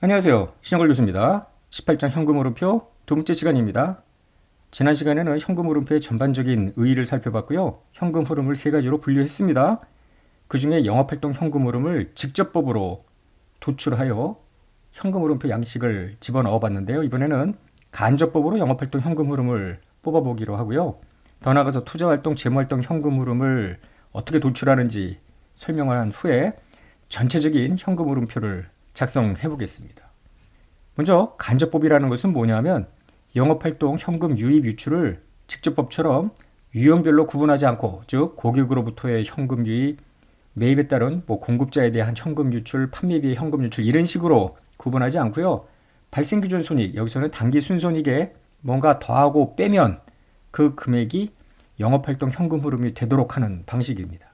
안녕하세요. 신영걸 교수입니다. 18장 현금흐름표 두 번째 시간입니다. 지난 시간에는 현금흐름표의 전반적인 의의를 살펴봤고요. 현금 흐름을 세 가지로 분류했습니다. 그 중에 영업활동 현금 흐름을 직접법으로 도출하여 현금 흐름표 양식을 집어넣어 봤는데요. 이번에는 간접법으로 영업활동 현금 흐름을 뽑아보기로 하고요. 더 나아가서 투자활동, 재무활동 현금 흐름을 어떻게 도출하는지 설명을 한 후에 전체적인 현금 흐름표를 작성해 보겠습니다. 먼저 간접법이라는 것은 뭐냐면 영업활동 현금 유입 유출을 직접법처럼 유형별로 구분하지 않고, 즉 고객으로부터의 현금 유입, 매입에 따른 공급자에 대한 현금 유출, 판매비의 현금 유출 이런 식으로 구분하지 않고요. 발생기준 손익, 여기서는 당기 순손익에 뭔가 더하고 빼면 그 금액이 영업활동 현금 흐름이 되도록 하는 방식입니다.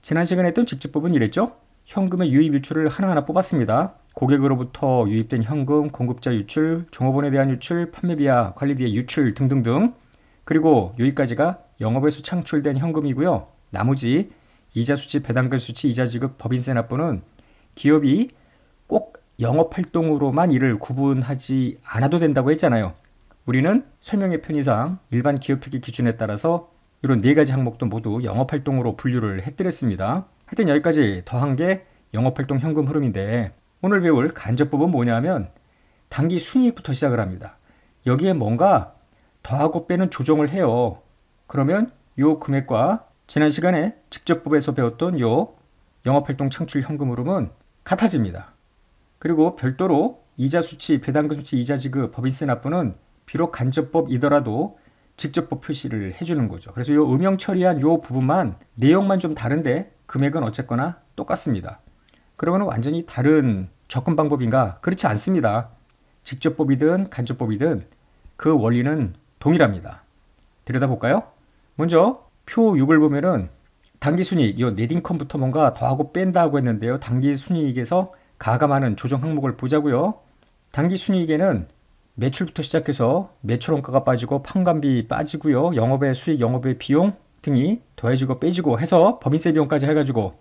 지난 시간에 했던 직접법은 이랬죠. 현금의 유입 유출을 하나하나 뽑았습니다. 고객으로부터 유입된 현금, 공급자 유출, 종업원에 대한 유출, 판매비와 관리비의 유출 등등등. 그리고 여기까지가 영업에서 창출된 현금이고요. 나머지 이자 수치, 배당금 수치, 이자 지급, 법인세 납부는 기업이 꼭 영업활동으로만 이를 구분하지 않아도 된다고 했잖아요. 우리는 설명의 편의상 일반 기업회계 기준에 따라서 이런 네 가지 항목도 모두 영업활동으로 분류를 해드렸습니다. 하여튼 여기까지 더한 게 영업활동 현금 흐름인데, 오늘 배울 간접법은 뭐냐면 당기 순이익부터 시작을 합니다. 여기에 뭔가 더하고 빼는 조정을 해요. 그러면 요 금액과 지난 시간에 직접법에서 배웠던 요 영업활동 창출 현금 흐름은 같아집니다. 그리고 별도로 이자 수치, 배당금 수치, 이자 지급, 법인세 납부는 비록 간접법이더라도 직접법 표시를 해주는 거죠. 그래서 요 음영 처리한 요 부분만 내용만 좀 다른데 금액은 어쨌거나 똑같습니다. 그러면 완전히 다른 접근 방법인가? 그렇지 않습니다. 직접법이든 간접법이든 그 원리는 동일합니다. 들여다볼까요? 먼저 표 6을 보면은 당기순이익, 이 넷인컴부터 뭔가 더하고 뺀다고 했는데요. 당기순이익에서 가감하는 조정 항목을 보자고요. 당기순이익에는 매출부터 시작해서 매출원가가 빠지고 판관비 빠지고요. 영업의 수익, 영업의 비용 등이 더해지고 빼지고 해서 법인세 비용까지 해가지고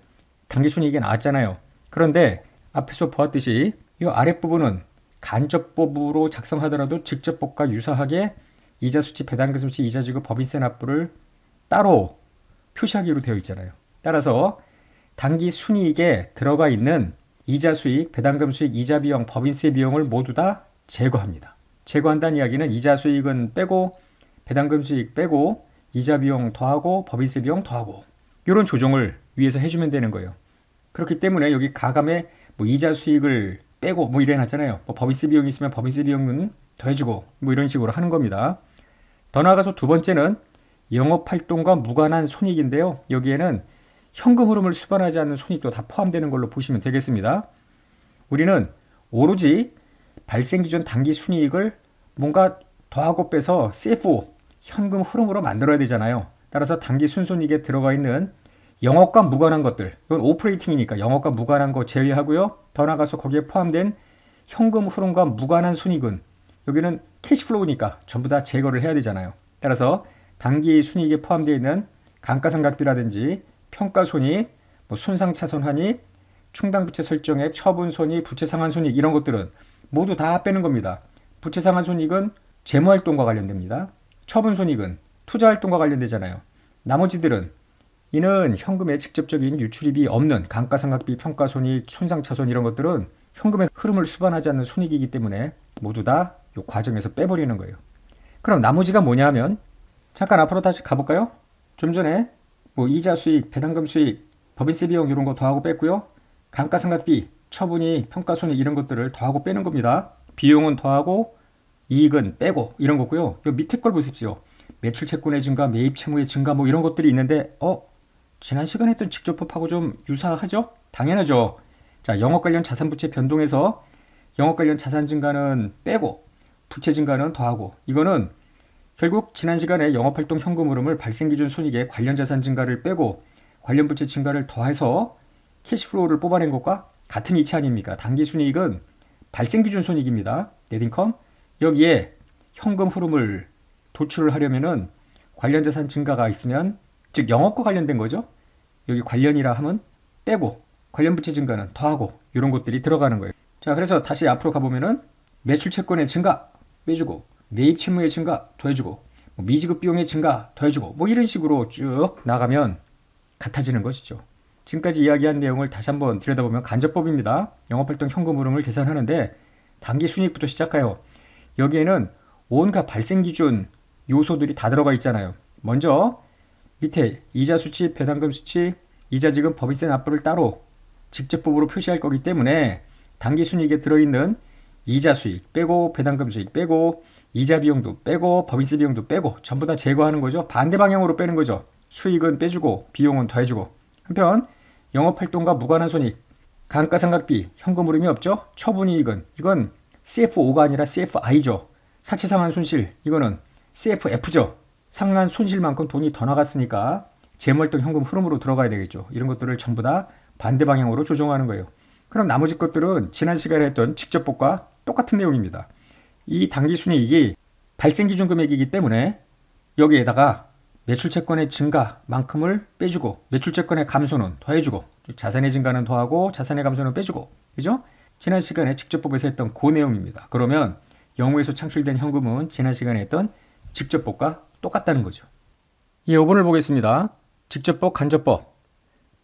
당기순이익이 나왔잖아요. 그런데 앞에서 보았듯이 이 아랫부분은 간접법으로 작성하더라도 직접법과 유사하게 이자 수치, 배당금 수치, 이자 지급, 법인세 납부를 따로 표시하기로 되어 있잖아요. 따라서 당기 순이익에 들어가 있는 이자 수익, 배당금 수익, 이자 비용, 법인세 비용을 모두 다 제거합니다. 제거한다는 이야기는 이자 수익은 빼고 배당금 수익 빼고 이자 비용 더하고 법인세 비용 더하고 이런 조정을 위해서 해주면 되는 거예요. 그렇기 때문에 여기 가감에 이자 수익을 빼고 이래 놨잖아요. 법인세 비용이 있으면 법인세 비용은 더해주고 이런 식으로 하는 겁니다. 더 나아가서 두 번째는 영업활동과 무관한 손익인데요. 여기에는 현금 흐름을 수반하지 않는 손익도 다 포함되는 걸로 보시면 되겠습니다. 우리는 오로지 발생기준 당기 순이익을 뭔가 더하고 빼서 CFO, 현금 흐름으로 만들어야 되잖아요. 따라서 당기 순손익에 들어가 있는 영업과 무관한 것들, 이건 오퍼레이팅이니까 영업과 무관한 거 제외하고요. 더 나아가서 거기에 포함된 현금 흐름과 무관한 손익은 여기는 캐시플로우니까 전부 다 제거를 해야 되잖아요. 따라서 당기 순이익에 포함되어 있는 감가상각비라든지 평가손익, 손상차손환익, 충당부채 설정액, 처분손익, 부채상환손익 이런 것들은 모두 다 빼는 겁니다. 부채상환손익은 재무활동과 관련됩니다. 처분손익은 투자활동과 관련되잖아요. 나머지들은 이는 현금의 직접적인 유출입이 없는 감가상각비, 평가손익, 손상차손 이런 것들은 현금의 흐름을 수반하지 않는 손익이기 때문에 모두 다 이 과정에서 빼버리는 거예요. 그럼 나머지가 뭐냐 하면 잠깐 앞으로 다시 가볼까요? 좀 전에 이자 수익, 배당금 수익, 법인세 비용 이런 거 더하고 뺐고요. 감가상각비, 처분이, 평가손익 이런 것들을 더하고 빼는 겁니다. 비용은 더하고 이익은 빼고 이런 거고요. 요 밑에 걸 보십시오. 매출 채권의 증가, 매입 채무의 증가 이런 것들이 있는데 지난 시간에 했던 직접법하고 좀 유사하죠? 당연하죠. 자, 영업 관련 자산 부채 변동에서 영업 관련 자산 증가는 빼고 부채 증가는 더하고, 이거는 결국 지난 시간에 영업활동 현금 흐름을 발생기준 손익에 관련 자산 증가를 빼고 관련 부채 증가를 더해서 캐시플로우를 뽑아낸 것과 같은 이치 아닙니까? 당기순이익은 발생기준 손익입니다. 넷인컴. 여기에 현금 흐름을 도출을 하려면은 관련 자산 증가가 있으면, 즉 영업과 관련된 거죠. 여기 관련이라 하면 빼고 관련 부채 증가는 더하고 이런 것들이 들어가는 거예요. 자, 그래서 다시 앞으로 가보면은 매출 채권의 증가 빼주고, 매입 채무의 증가 더해주고, 뭐 미지급 비용의 증가 더해주고, 뭐 이런 식으로 쭉 나가면 같아지는 것이죠. 지금까지 이야기한 내용을 다시 한번 들여다보면 간접법입니다. 영업활동 현금 흐름을 계산하는데 단기 순이익부터 시작해요. 여기에는 온갖 발생기준 요소들이 다 들어가 있잖아요. 먼저 밑에 이자 수치, 배당금 수치, 이자 지급, 법인세 납부를 따로 직접법으로 표시할 거기 때문에 단기 순이익에 들어있는 이자 수익 빼고, 배당금 수익 빼고, 이자 비용도 빼고, 법인세 비용도 빼고 전부 다 제거하는 거죠. 반대 방향으로 빼는 거죠. 수익은 빼주고 비용은 더해주고. 한편 영업활동과 무관한 손익, 감가상각비, 현금 흐름이 없죠. 처분이익은 이건 CFO가 아니라 CFI죠. 사치상한 손실, 이거는 CFF죠. 상한 손실만큼 돈이 더 나갔으니까 재무활동 현금 흐름으로 들어가야 되겠죠. 이런 것들을 전부 다 반대 방향으로 조정하는 거예요. 그럼 나머지 것들은 지난 시간에 했던 직접법과 똑같은 내용입니다. 이 당기순이익이 발생기준 금액이기 때문에 여기에다가 매출채권의 증가만큼을 빼주고, 매출채권의 감소는 더해주고, 자산의 증가는 더하고 자산의 감소는 빼주고, 그죠? 지난 시간에 직접법에서 했던 그 내용입니다. 그러면 영무에서 창출된 현금은 지난 시간에 했던 직접법과 똑같다는 거죠. 이 5번을 보겠습니다. 직접법, 간접법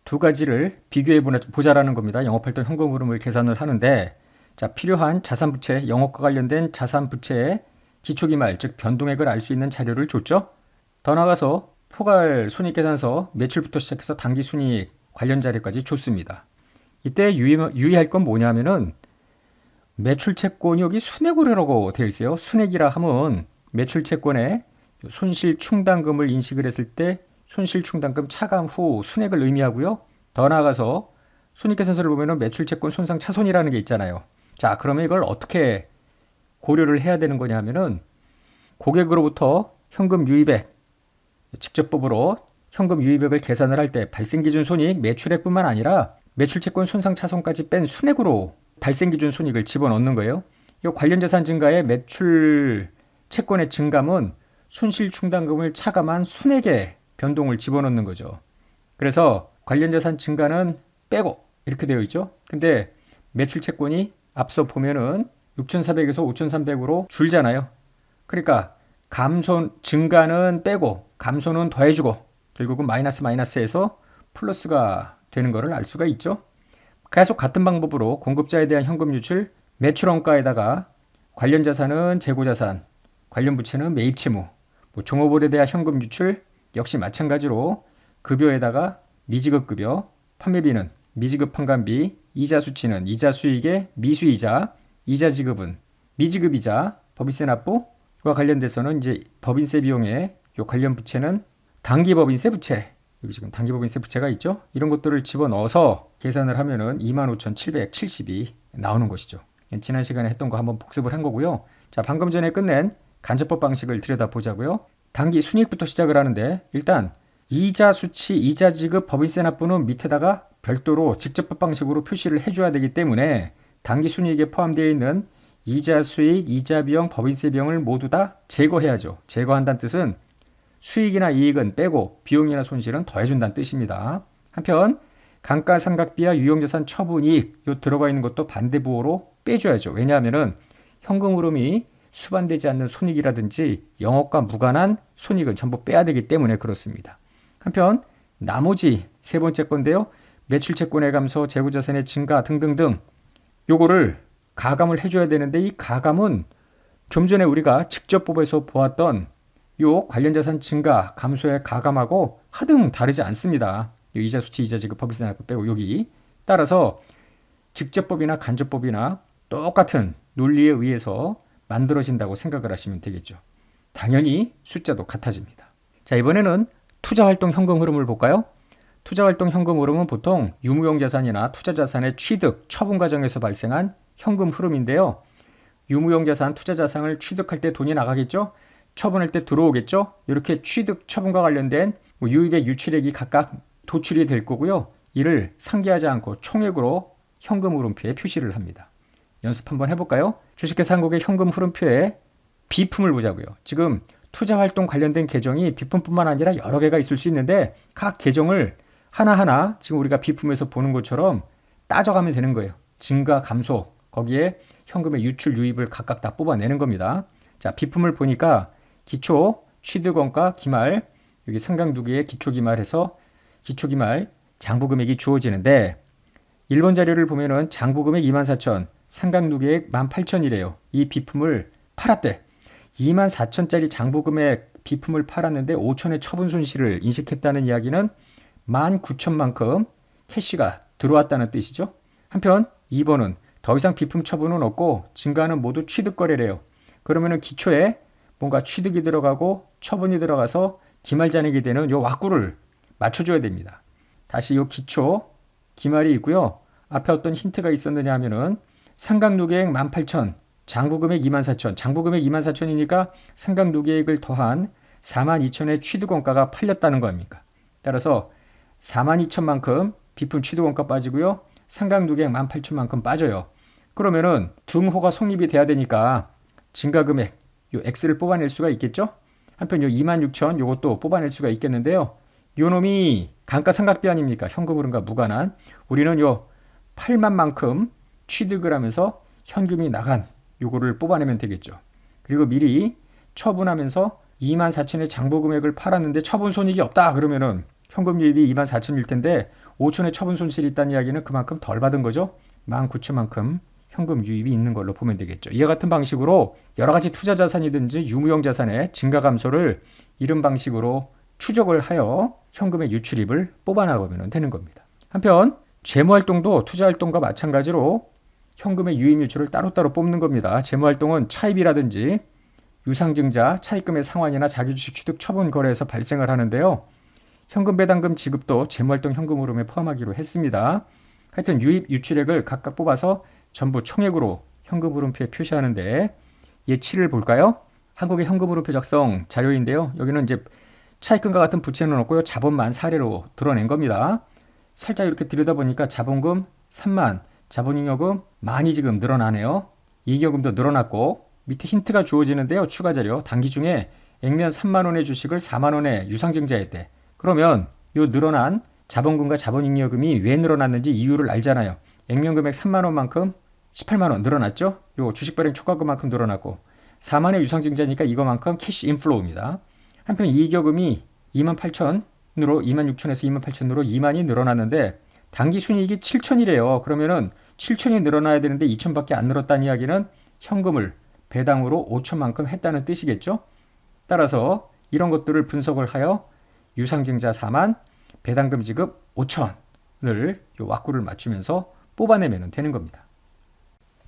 두 가지를 비교해 보자라는 겁니다. 영업활동 현금 흐름을 계산을 하는데, 자, 필요한 자산부채, 영업과 관련된 자산부채의 기초기말, 즉 변동액을 알 수 있는 자료를 줬죠. 더 나아가서 포괄 손익계산서 매출부터 시작해서 당기순이익 관련 자료까지 줬습니다. 이때 유의할 건 뭐냐면은 매출채권이 여기 순액으로라고 되어 있어요. 순액이라 하면 매출채권에 손실충당금을 인식을 했을 때 손실충당금 차감 후 순액을 의미하고요. 더 나아가서 손익계산서를 보면은 매출채권 손상 차손이라는 게 있잖아요. 자, 그러면 이걸 어떻게 고려를 해야 되는 거냐면은 고객으로부터 현금 유입액, 직접법으로 현금 유입액을 계산을 할 때 발생기준 손익, 매출액뿐만 아니라 매출채권 손상 차손까지 뺀 순액으로 발생기준 손익을 집어넣는 거예요. 이 관련자산 증가의 매출채권의 증감은 손실충당금을 차감한 순액의 변동을 집어넣는 거죠. 그래서 관련자산 증가는 빼고 이렇게 되어 있죠. 근데 매출채권이 앞서 보면은 6,400에서 5,300으로 줄잖아요. 그러니까 증가는 빼고 감소는 더해주고 결국은 마이너스에서 플러스가 되는 것을 알 수가 있죠. 계속 같은 방법으로 공급자에 대한 현금 유출, 매출원가에다가 관련 자산은 재고자산, 관련 부채는 매입채무, 종업원에 대한 현금 유출 역시 마찬가지로 급여에다가 미지급급여, 판매비는 미지급판관비, 이자 수치는 이자 수익의 미수이자, 이자 지급은 미지급이자, 법인세 납부와 관련돼서는 이제 법인세 비용의 요 관련 부채는 당기법인세 부채, 여기 지금 당기법인세 부채가 있죠. 이런 것들을 집어넣어서 계산을 하면은 25,770이 나오는 것이죠. 지난 시간에 했던 거 한번 복습을 한 거고요. 자, 방금 전에 끝낸 간접법 방식을 들여다보자고요. 단기 순이익부터 시작을 하는데 일단 이자 수치, 이자 지급, 법인세 납부는 밑에다가 별도로 직접법 방식으로 표시를 해줘야 되기 때문에 단기 순이익에 포함되어 있는 이자 수익, 이자 비용, 법인세 비용을 모두 다 제거해야죠. 제거한다는 뜻은 수익이나 이익은 빼고 비용이나 손실은 더해준다는 뜻입니다. 한편 감가상각비와 유형자산 처분이익 요 들어가 있는 것도 반대부호로 빼줘야죠. 왜냐하면은 현금 흐름이 수반되지 않는 손익이라든지 영업과 무관한 손익은 전부 빼야 되기 때문에 그렇습니다. 한편 나머지 세 번째 건데요. 매출채권의 감소, 재고자산의 증가 등등등 요거를 가감을 해줘야 되는데 이 가감은 좀 전에 우리가 직접법에서 보았던 요 관련자산 증가, 감소의 가감하고 하등 다르지 않습니다. 요 이자 수치, 이자 지급, 법인세 납부 빼고 여기 따라서 직접법이나 간접법이나 똑같은 논리에 의해서 만들어진다고 생각을 하시면 되겠죠. 당연히 숫자도 같아집니다. 자, 이번에는 투자활동 현금 흐름을 볼까요? 투자활동 현금 흐름은 보통 유무용 자산이나 투자자산의 취득, 처분 과정에서 발생한 현금 흐름인데요. 유무용 자산, 투자자산을 취득할 때 돈이 나가겠죠? 처분할 때 들어오겠죠? 이렇게 취득, 처분과 관련된 유입액, 유출액이 각각 도출이 될 거고요. 이를 상기하지 않고 총액으로 현금 흐름표에 표시를 합니다. 연습 한번 해볼까요? 주식회사 한국의 현금 흐름표에 비품을 보자고요. 지금 투자활동 관련된 계정이 비품뿐만 아니라 여러 개가 있을 수 있는데 각 계정을 하나하나 지금 우리가 비품에서 보는 것처럼 따져가면 되는 거예요. 증가, 감소, 거기에 현금의 유출 유입을 각각 다 뽑아내는 겁니다. 자, 비품을 보니까 기초, 취득원가, 기말, 여기 상각 두 개의 기초 기말해서 기초 기말 장부 금액이 주어지는데 1번 자료를 보면은 장부 금액 24,000, 상각 두 개액 18,000이래요. 이 비품을 팔았대. 24,000짜리 장부 금액 비품을 팔았는데 5,000의 처분 손실을 인식했다는 이야기는 19,000만큼 캐시가 들어왔다는 뜻이죠. 한편 2번은 더 이상 비품 처분은 없고 증가는 모두 취득 거래래요. 그러면은 기초에 뭔가 취득이 들어가고 처분이 들어가서 기말 잔액이 되는 요 왁구를 맞춰줘야 됩니다. 다시 요 기초 기말이 있고요. 앞에 어떤 힌트가 있었느냐 하면은 상각누계액 18,000, 장부금액 24,000, 장부금액 24,000이니까 상각누계액을 더한 42,000의 취득원가가 팔렸다는 겁니까? 따라서 42,000만큼 비품 취득원가 빠지고요. 상각누계액 18,000만큼 빠져요. 그러면은 등호가 성립이 돼야 되니까 증가금액 요 X를 뽑아낼 수가 있겠죠? 한편 요 26,000 요것도 뽑아낼 수가 있겠는데요. 요 놈이 감가상각비 아닙니까? 현금흐름과 무관한. 우리는 요 8만만큼 취득을 하면서 현금이 나간 요거를 뽑아내면 되겠죠. 그리고 미리 처분하면서 24,000의 장부금액을 팔았는데 처분 손익이 없다 그러면은 현금 유입이 24,000일 텐데 5,000의 처분 손실이 있다는 이야기는 그만큼 덜 받은 거죠. 19,000만큼 현금 유입이 있는 걸로 보면 되겠죠. 이와 같은 방식으로 여러 가지 투자 자산이든지 유무형 자산의 증가 감소를 이런 방식으로 추적을 하여 현금의 유출입을 뽑아나가면 되는 겁니다. 한편 재무활동도 투자활동과 마찬가지로 현금의 유입 유출을 따로따로 뽑는 겁니다. 재무활동은 차입이라든지 유상증자, 차입금의 상환이나 자기주식 취득 처분 거래에서 발생을 하는데요. 현금 배당금 지급도 재무활동 현금 흐름에 포함하기로 했습니다. 하여튼 유입 유출액을 각각 뽑아서 전부 총액으로 현금 흐름표에 표시하는데 예치를 볼까요? 한국의 현금 흐름표 작성 자료인데요. 여기는 이제 차입금과 같은 부채는 없고요. 자본만 사례로 드러낸 겁니다. 살짝 이렇게 들여다보니까 자본금 3만, 자본잉여금 많이 지금 늘어나네요. 이익여금도 늘어났고 밑에 힌트가 주어지는데요. 추가 자료 단기 중에 액면 3만원의 주식을 4만원에 유상증자했대. 그러면 요 늘어난 자본금과 자본잉여금이 왜 늘어났는지 이유를 알잖아요. 액면금액 3만원만큼 18만원 늘어났죠. 요 주식 발행 초과금만큼 늘어났고 4만의 유상증자니까 이거만큼 캐시 인플로우입니다. 한편 이익여금이 28,000으로 26,000에서 28,000으로 2만이 늘어났는데 단기 순이익이 7,000이래요. 그러면은 7,000이 늘어나야 되는데 2,000밖에 안 늘었다는 이야기는 현금을 배당으로 5,000만큼 했다는 뜻이겠죠. 따라서 이런 것들을 분석을 하여 유상증자 4만, 배당금 지급 5,000을 요 왁구를 맞추면서 뽑아내면 되는 겁니다.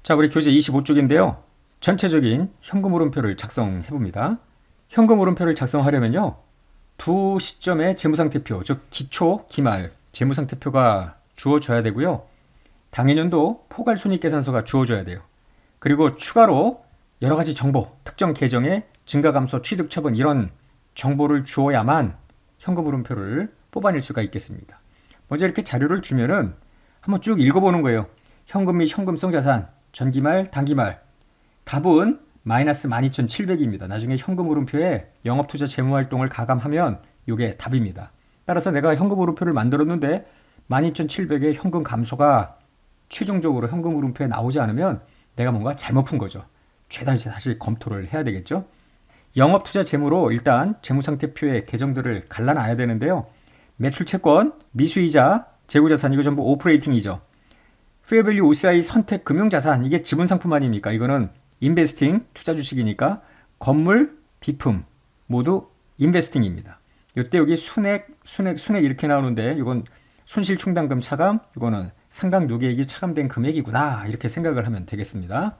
자, 우리 교재 25쪽인데요. 전체적인 현금 흐름표를 작성해 봅니다. 현금 흐름표를 작성하려면요. 두 시점의 재무상태표, 즉 기초, 기말 재무상태표가 주어져야 되고요. 당해년도 포괄손익계산서가 주어져야 돼요. 그리고 추가로 여러 가지 정보, 특정 계정의 증가감소, 취득처분 이런 정보를 주어야만 현금 흐름표를 뽑아낼 수가 있겠습니다. 먼저 이렇게 자료를 주면은 한번 쭉 읽어보는 거예요. 현금 및 현금성 자산, 전기말, 단기말. 답은 마이너스 12,700입니다. 나중에 현금 흐름표에 영업투자 재무활동을 가감하면 이게 답입니다. 따라서 내가 현금 흐름표를 만들었는데 12,700의 현금 감소가 최종적으로 현금 흐름표에 나오지 않으면 내가 뭔가 잘못 푼 거죠. 죄다시 다시 검토를 해야 되겠죠. 영업투자 재무로 일단 재무상태표의 계정들을 갈라놔야 되는데요. 매출채권, 미수이자, 재고자산 이거 전부 오퍼레이팅이죠. 페어밸류 OCI 선택 금융자산 이게 지분상품 아닙니까? 이거는 인베스팅 투자 주식이니까 건물, 비품 모두 인베스팅입니다. 이때 여기 순액 이렇게 나오는데 이건 손실충당금 차감, 이거는 상각누계액이 차감된 금액이구나 이렇게 생각을 하면 되겠습니다.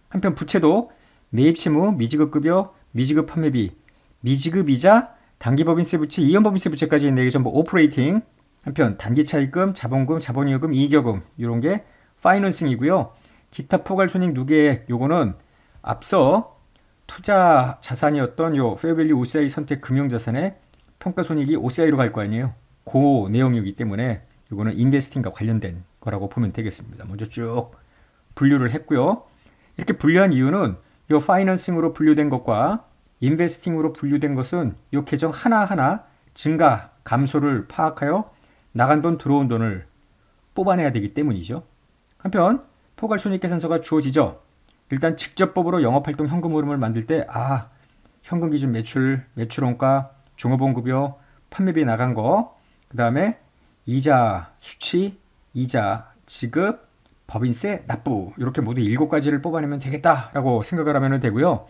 한편 부채도 매입채무, 미지급급여, 미지급 판매비, 미지급이자, 단기법인세 부채, 이연법인세 부채까지 있는 게 전부 오퍼레이팅. 한편 단기차입금, 자본금, 자본잉여금, 이익여금 이런 게 파이낸싱이고요. 기타 포괄손익 누계액 요거는 앞서 투자 자산이었던 요 페어밸류 OCI 선택 금융자산의 평가손익이 OCI로 갈 거 아니에요. 그 내용이기 때문에 요거는 인베스팅과 관련된 거라고 보면 되겠습니다. 먼저 쭉 분류를 했고요. 이렇게 분류한 이유는 요 파이낸싱으로 분류된 것과 인베스팅으로 분류된 것은 요 계정 하나하나 증가, 감소를 파악하여 나간 돈, 들어온 돈을 뽑아내야 되기 때문이죠. 한편 포괄손익계산서가 주어지죠. 일단 직접법으로 영업활동 현금 흐름을 만들 때 현금 기준 매출, 매출원가, 종업원급여, 판매비 나간 거, 그 다음에 이자 수치, 이자 지급, 법인세 납부 이렇게 모두 7가지를 뽑아내면 되겠다라고 생각을 하면 되고요.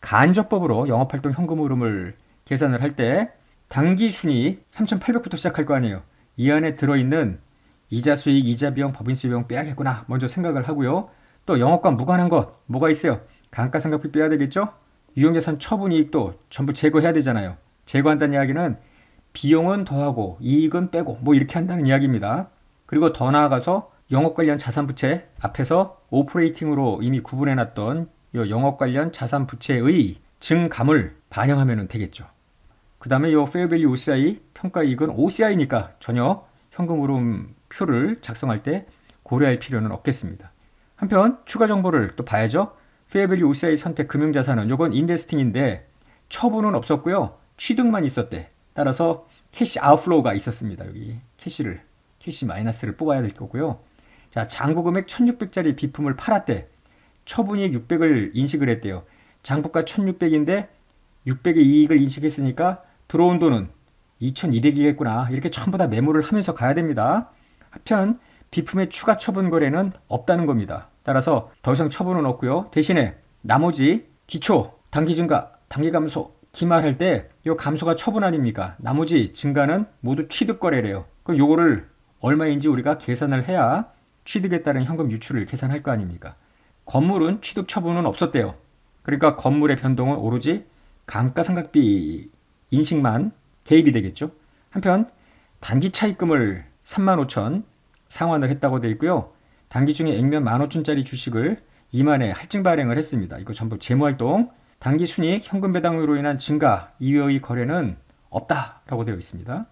간접법으로 영업활동 현금 흐름을 계산을 할 때 당기순이익 3,800부터 시작할 거 아니에요. 이 안에 들어있는 이자 수익, 이자 비용, 법인세 비용 빼야겠구나 먼저 생각을 하고요. 또 영업과 무관한 것 뭐가 있어요? 감가상각비 빼야 되겠죠? 유형자산 처분이익도 전부 제거해야 되잖아요. 제거한다는 이야기는 비용은 더하고 이익은 빼고 뭐 이렇게 한다는 이야기입니다. 그리고 더 나아가서 영업 관련 자산 부채 앞에서 오퍼레이팅으로 이미 구분해놨던 이 영업 관련 자산 부채의 증감을 반영하면 되겠죠. 그 다음에 이 페어밸류 OCI 평가이익은 OCI니까 전혀 현금 흐름 표를 작성할 때 고려할 필요는 없겠습니다. 한편 추가 정보를 또 봐야죠. 페어밸류 OCI 선택 금융자산은 이건 인베스팅인데 처분은 없었고요. 취득만 있었대. 따라서 캐시 아웃플로우가 있었습니다. 여기 캐시 마이너스를 뽑아야 될 거고요. 자, 잔고 금액 1600짜리 비품을 팔았대. 처분이익 600을 인식을 했대요. 장부가 1600인데 600의 이익을 인식했으니까 들어온 돈은 2200이겠구나. 이렇게 전부 다 메모를 하면서 가야 됩니다. 한편 비품의 추가 처분 거래는 없다는 겁니다. 따라서 더 이상 처분은 없고요. 대신에 나머지 기초, 단기 증가, 단기 감소, 기말할 때 이 감소가 처분 아닙니까? 나머지 증가는 모두 취득 거래래요. 그럼 요거를 얼마인지 우리가 계산을 해야 취득에 따른 현금 유출을 계산할 거 아닙니까? 건물은 취득 처분은 없었대요. 그러니까 건물의 변동은 오로지 감가상각비 인식만 개입이 되겠죠. 한편 단기 차입금을 35,000 상환을 했다고 되어 있고요. 단기 중에 액면 15,000짜리 주식을 2만에 할증 발행을 했습니다. 이거 전부 재무활동, 단기 순이익, 현금 배당으로 인한 증가 이외의 거래는 없다라고 되어 있습니다.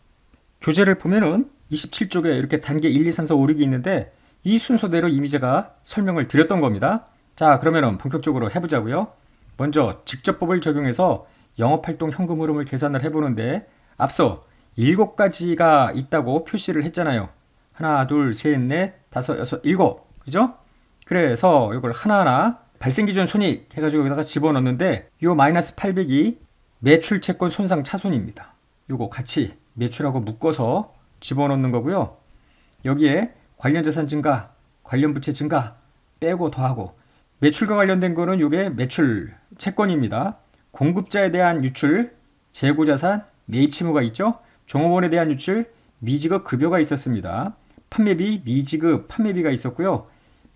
교재를 보면은 27쪽에 이렇게 단계 1, 2, 3, 4, 5, 6이 있는데 이 순서대로 이미 제가 설명을 드렸던 겁니다. 자, 그러면은 본격적으로 해보자고요. 먼저 직접법을 적용해서 영업활동 현금 흐름을 계산을 해보는데 앞서 7가지가 있다고 표시를 했잖아요. 하나, 둘, 셋, 넷, 다섯, 여섯, 일곱. 그죠? 그래서 이걸 하나하나 발생기준 손익 해가지고 여기다가 집어넣는데 요 마이너스 800이 매출 채권 손상 차손입니다. 요거 같이 매출하고 묶어서 집어넣는 거고요. 여기에 관련 자산 증가, 관련 부채 증가 빼고 더하고 매출과 관련된 거는 요게 매출 채권입니다. 공급자에 대한 유출, 재고자산, 매입 채무가 있죠. 종업원에 대한 유출, 미지급 급여가 있었습니다. 판매비, 미지급 판매비가 있었고요.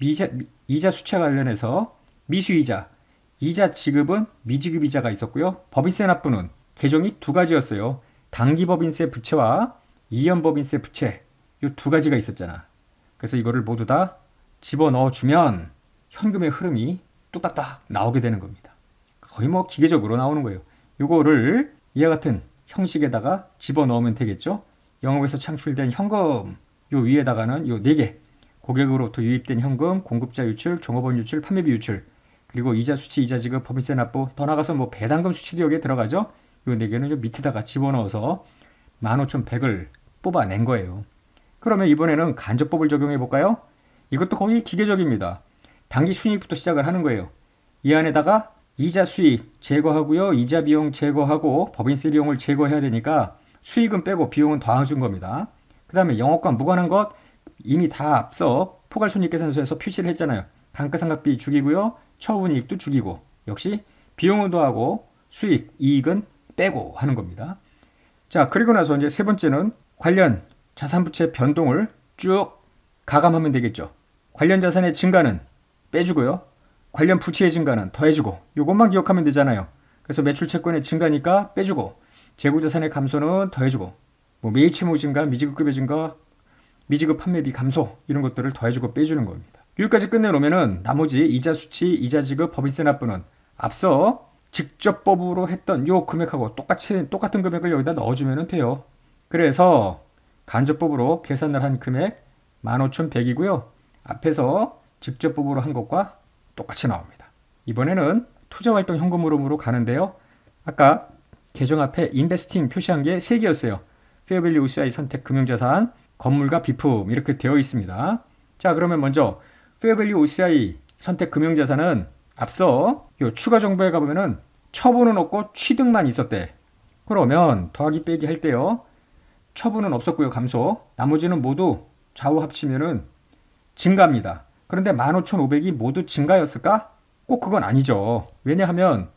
이자 수채 관련해서 미수이자, 이자 지급은 미지급 이자가 있었고요. 법인세 납부는 개정이 2가지였어요. 단기법인세 부채와 이연법인세 부채 이 2가지가 있었잖아. 그래서 이거를 모두 다 집어넣어주면 현금의 흐름이 뚝딱딱 나오게 되는 겁니다. 거의 뭐 기계적으로 나오는 거예요. 이거를 이와 같은 형식에다가 집어넣으면 되겠죠. 영업에서 창출된 현금 요 위에다가는 요 4개 고객으로부터 유입된 현금, 공급자 유출, 종업원 유출, 판매비 유출 그리고 이자 수치, 이자 지급, 법인세 납부 더 나가서 뭐 배당금 수치도 여기에 들어가죠. 요 4개는 요 밑에다가 집어넣어서 15,100을 뽑아낸 거예요. 그러면 이번에는 간접법을 적용해 볼까요? 이것도 거의 기계적입니다. 단기 순이익부터 시작을 하는 거예요. 이 안에다가 이자 수익 제거하고요. 이자 비용 제거하고 법인세 비용을 제거해야 되니까 수익은 빼고 비용은 더해준 겁니다. 그 다음에 영업과 무관한 것 이미 다 앞서 포괄손익계산서에서 표시를 했잖아요. 감가상각비 죽이고요. 처분이익도 죽이고 역시 비용은 더하고 수익, 이익은 빼고 하는 겁니다. 자, 그리고 나서 이제 세 번째는 관련 자산부채 변동을 쭉 가감하면 되겠죠. 관련 자산의 증가는 빼주고요. 관련 부채의 증가는 더해주고 이것만 기억하면 되잖아요. 그래서 매출채권의 증가니까 빼주고 재고자산의 감소는 더해주고 뭐 매입채무 증가, 미지급급여 증가, 미지급 판매비 감소 이런 것들을 더해주고 빼주는 겁니다. 여기까지 끝내놓으면은 나머지 이자 수치, 이자 지급, 법인세 납부는 앞서 직접법으로 했던 요 금액하고 똑같은 금액을 여기다 넣어주면 돼요. 그래서 간접법으로 계산을 한 금액 15,100이고요. 앞에서 직접법으로 한 것과 똑같이 나옵니다. 이번에는 투자활동 현금 흐름으로 가는데요. 아까 계정 앞에 인베스팅 표시한 게 3개였어요. 페어밸류 OCI 선택 금융자산, 건물과 비품 이렇게 되어 있습니다. 자, 그러면 먼저 페어밸류 OCI 선택 금융자산은 앞서 요 추가 정보에 가보면은 처분은 없고 취득만 있었대. 그러면 더하기 빼기 할 때요. 처분은 없었고요. 감소. 나머지는 모두 좌우 합치면은 증가입니다. 그런데 15,500이 모두 증가였을까? 꼭 그건 아니죠. 왜냐하면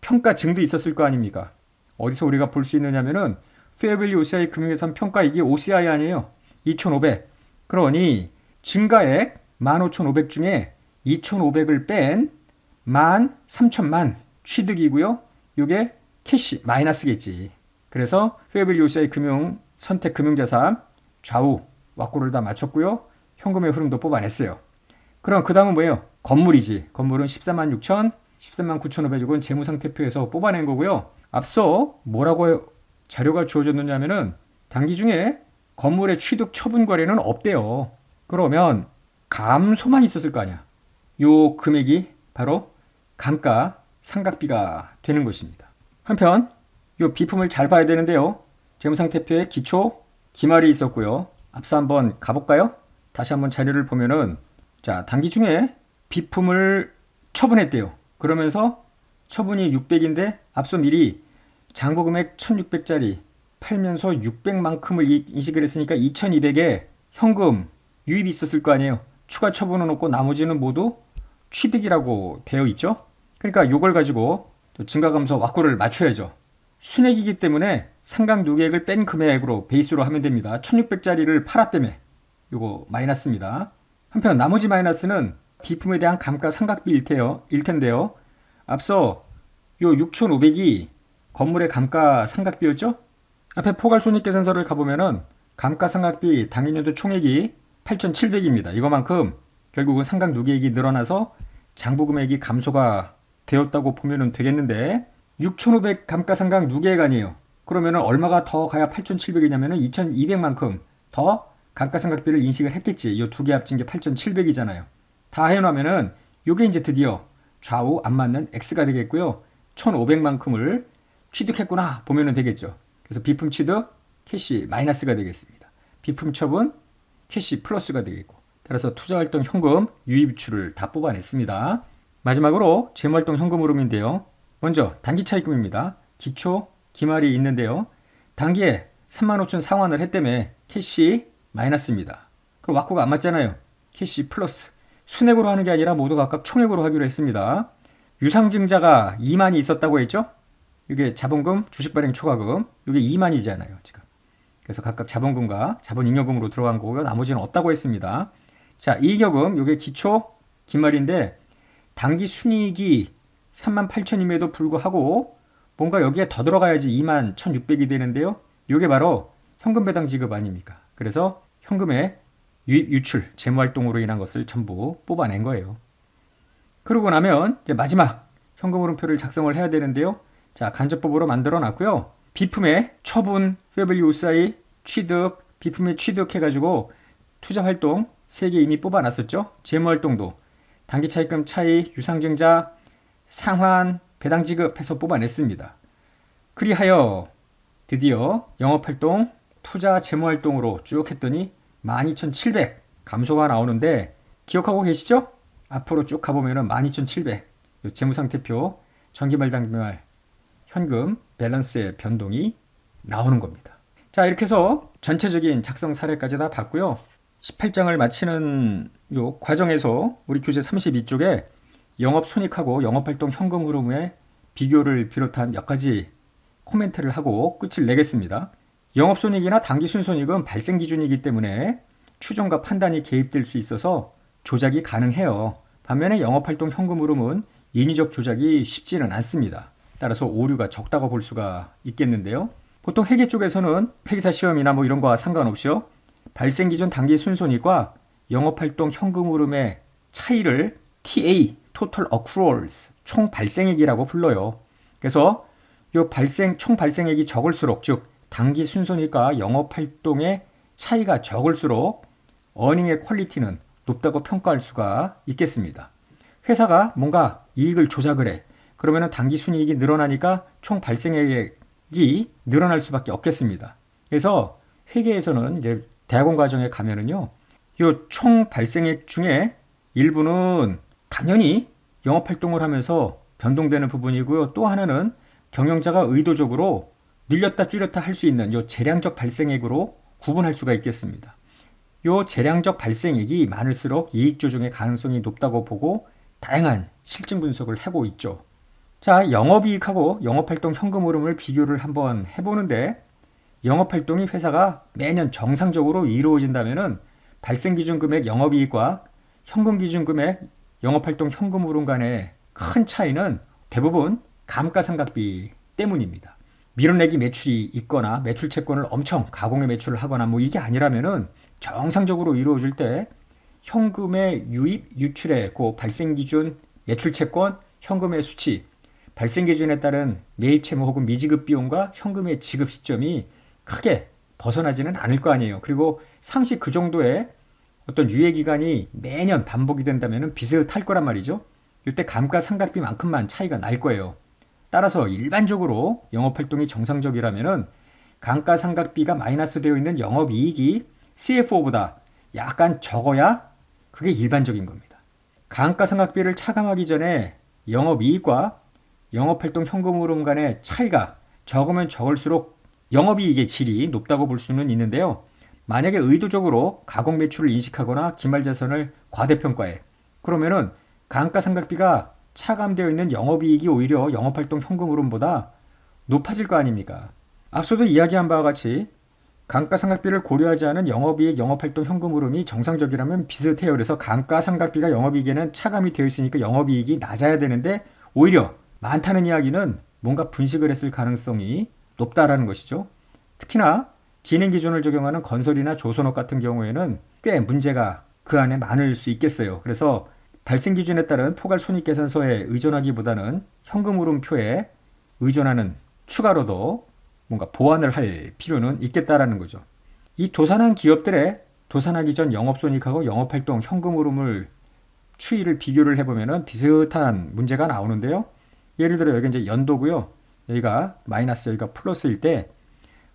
평가 증도 있었을 거 아닙니까? 어디서 우리가 볼 수 있느냐면은 페어밸류 OCI 금융자산 평가 이게 OCI 아니에요. 2,500. 그러니 증가액 15,500 중에 2,500을 뺀 13,000만 취득이고요. 이게 캐시 마이너스겠지. 그래서 페어밸류 OCI 금융 선택 금융자산 좌우 왁구를 다 맞췄고요. 현금의 흐름도 뽑아냈어요. 그럼 그 다음은 뭐예요? 건물이지. 건물은 14만 6천, 13만 9,500이건 재무상태표에서 뽑아낸 거고요. 앞서 뭐라고 자료가 주어졌느냐 하면은 단기 중에 건물의 취득 처분 거래는 없대요. 그러면 감소만 있었을 거 아니야. 요 금액이 바로 감가 상각비가 되는 것입니다. 한편 요 비품을 잘 봐야 되는데요. 재무상태표에 기초, 기말이 있었고요. 앞서 한번 가볼까요? 다시 한번 자료를 보면은 자, 단기 중에 비품을 처분했대요. 그러면서 처분이 600인데 앞서 미리 장부금액 1600짜리 팔면서 600만큼을 인식을 했으니까 2200에 현금 유입이 있었을 거 아니에요. 추가 처분은 없고 나머지는 모두 취득이라고 되어 있죠. 그러니까 이걸 가지고 또 증가감소 왁구를 맞춰야죠. 순액이기 때문에 상각 누계액을 뺀 금액으로 베이스로 하면 됩니다. 1600짜리를 팔았다며 요거 마이너스입니다. 한편 나머지 마이너스는 비품에 대한 감가 상각비일 텐데요. 앞서 요 6500이 건물의 감가 상각비였죠? 앞에 포괄손익계산서를 가보면은 감가상각비 당연연도 총액이 8,700입니다. 이거만큼 결국은 상각 누계액이 늘어나서 장부금액이 감소가 되었다고 보면 되겠는데 6,500 감가상각 누계액 아니에요. 그러면 얼마가 더 가야 8,700이냐면 2,200만큼 더 감가상각비를 인식을 했겠지. 이 두 개 합친 게 8,700이잖아요. 다 해놓으면은 이게 이제 드디어 좌우 안 맞는 X가 되겠고요. 1,500만큼을 취득했구나 보면 되겠죠. 그래서 비품 취득 캐시 마이너스가 되겠습니다. 비품 처분 캐시 플러스가 되겠고 따라서 투자활동 현금 유입출을 다 뽑아냈습니다. 마지막으로 재무활동 현금 흐름인데요. 먼저 단기 차입금입니다. 기초 기말이 있는데요. 단기에 35,000 상환을 했다며 캐시 마이너스입니다. 그럼 왁구가 안 맞잖아요. 캐시 플러스. 순액으로 하는 게 아니라 모두 각각 총액으로 하기로 했습니다. 유상증자가 2만이 있었다고 했죠? 이게 자본금, 주식발행 초과금, 이게 2만이잖아요, 지금. 그래서 각각 자본금과 자본잉여금으로 들어간 거고요. 나머지는 없다고 했습니다. 자, 이익여금, 이게 기초 기말인데 단기 순이익이 38,000임에도 불구하고 뭔가 여기에 더 들어가야지 21,600이 되는데요. 이게 바로 현금 배당 지급 아닙니까? 그래서 현금의 유입 유출, 재무활동으로 인한 것을 전부 뽑아낸 거예요. 그러고 나면 이제 마지막 현금 흐름표를 작성을 해야 되는데요. 자, 간접법으로 만들어 놨고요. 비품의 처분, 페어밸류 OCI, 취득, 비품의 취득해가지고 투자활동 3개 이미 뽑아놨었죠. 재무활동도 단기 차입금 차이, 유상증자, 상환, 배당 지급해서 뽑아냈습니다. 그리하여 드디어 영업활동, 투자 재무활동으로 쭉 했더니 12,700 감소가 나오는데 기억하고 계시죠? 앞으로 쭉 가보면 12,700 재무상태표, 전기말 단기말 현금 밸런스의 변동이 나오는 겁니다. 자, 이렇게 해서 전체적인 작성 사례까지 다 봤고요. 18장을 마치는 요 과정에서 우리 교재 32쪽에 영업손익하고 영업활동 현금 흐름의 비교를 비롯한 몇 가지 코멘트를 하고 끝을 내겠습니다. 영업손익이나 당기순손익은 발생 기준이기 때문에 추정과 판단이 개입될 수 있어서 조작이 가능해요. 반면에 영업활동 현금 흐름은 인위적 조작이 쉽지는 않습니다. 따라서 오류가 적다고 볼 수가 있겠는데요. 보통 회계 쪽에서는 회계사 시험이나 뭐 이런 거와 상관없이요. 발생 기준 단기 순손익과 영업활동 현금 흐름의 차이를 TA, Total Accruals, 총 발생액이라고 불러요. 그래서 이 총 발생액이 적을수록 즉 단기 순손익과 영업활동의 차이가 적을수록 어닝의 퀄리티는 높다고 평가할 수가 있겠습니다. 회사가 뭔가 이익을 조작을 해. 그러면 단기 순이익이 늘어나니까 총 발생액이 늘어날 수밖에 없겠습니다. 그래서 회계에서는 이제 대학원 과정에 가면은요, 이 총 발생액 중에 일부는 당연히 영업활동을 하면서 변동되는 부분이고요. 또 하나는 경영자가 의도적으로 늘렸다 줄였다 할 수 있는 요 재량적 발생액으로 구분할 수가 있겠습니다. 요 재량적 발생액이 많을수록 이익 조정의 가능성이 높다고 보고 다양한 실증 분석을 하고 있죠. 자, 영업이익하고 영업활동 현금 흐름을 비교를 한번 해보는데 영업활동이 회사가 매년 정상적으로 이루어진다면 발생기준금액 영업이익과 현금기준금액 영업활동 현금 흐름 간의 큰 차이는 대부분 감가상각비 때문입니다. 밀어내기 매출이 있거나 매출 채권을 엄청 가공해 매출을 하거나 뭐 이게 아니라면은 정상적으로 이루어질 때 현금의 유입, 유출의 그 발생기준 매출 채권, 현금의 수치, 발생기준에 따른 매입 채무 혹은 미지급 비용과 현금의 지급 시점이 크게 벗어나지는 않을 거 아니에요. 그리고 상시 그 정도의 어떤 유예기간이 매년 반복이 된다면 비슷할 거란 말이죠. 이때 감가상각비만큼만 차이가 날 거예요. 따라서 일반적으로 영업활동이 정상적이라면 감가상각비가 마이너스 되어 있는 영업이익이 CFO보다 약간 적어야 그게 일반적인 겁니다. 감가상각비를 차감하기 전에 영업이익과 영업활동 현금 흐름 간의 차이가 적으면 적을수록 영업이익의 질이 높다고 볼 수는 있는데요. 만약에 의도적으로 가공 매출을 인식하거나 기말자산을 과대평가해 그러면은 감가상각비가 차감되어 있는 영업이익이 오히려 영업활동 현금 흐름보다 높아질 거 아닙니까? 앞서도 이야기한 바와 같이 감가상각비를 고려하지 않은 영업이익, 영업활동 현금 흐름이 정상적이라면 비슷해요. 그래서 감가상각비가 영업이익에는 차감이 되어 있으니까 영업이익이 낮아야 되는데 오히려 많다는 이야기는 뭔가 분식을 했을 가능성이 높다라는 것이죠. 특히나 진행기준을 적용하는 건설이나 조선업 같은 경우에는 꽤 문제가 그 안에 많을 수 있겠어요. 그래서 발생기준에 따른 포괄손익계산서에 의존하기보다는 현금흐름표에 의존하는 추가로도 뭔가 보완을 할 필요는 있겠다라는 거죠. 이 도산한 기업들의 도산하기 전 영업손익하고 영업활동 현금흐름을 추이를 비교를 해보면 비슷한 문제가 나오는데요. 예를 들어 여기 이제 연도고요. 여기가 마이너스, 여기가 플러스일 때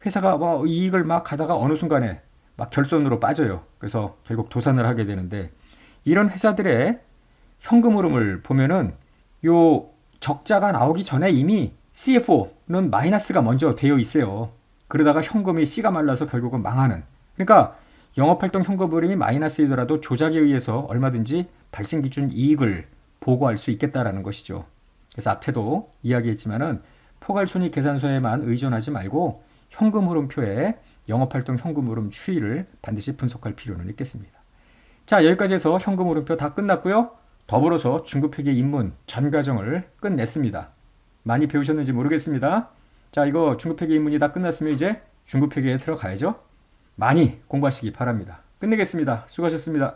회사가 뭐 이익을 막 가다가 어느 순간에 막 결손으로 빠져요. 그래서 결국 도산을 하게 되는데 이런 회사들의 현금 흐름을 보면은 요 적자가 나오기 전에 이미 CFO는 마이너스가 먼저 되어 있어요. 그러다가 현금이 씨가 말라서 결국은 망하는. 그러니까 영업활동 현금 흐름이 마이너스이더라도 조작에 의해서 얼마든지 발생기준 이익을 보고할 수 있겠다라는 것이죠. 그래서 앞에도 이야기했지만은 포괄손익계산서에만 의존하지 말고 현금 흐름표에 영업활동 현금 흐름 추이를 반드시 분석할 필요는 있겠습니다. 자, 여기까지 해서 현금 흐름표 다 끝났고요. 더불어서 중급회계 입문 전 과정을 끝냈습니다. 많이 배우셨는지 모르겠습니다. 자, 이거 중급회계 입문이 다 끝났으면 이제 중급회계에 들어가야죠. 많이 공부하시기 바랍니다. 끝내겠습니다. 수고하셨습니다.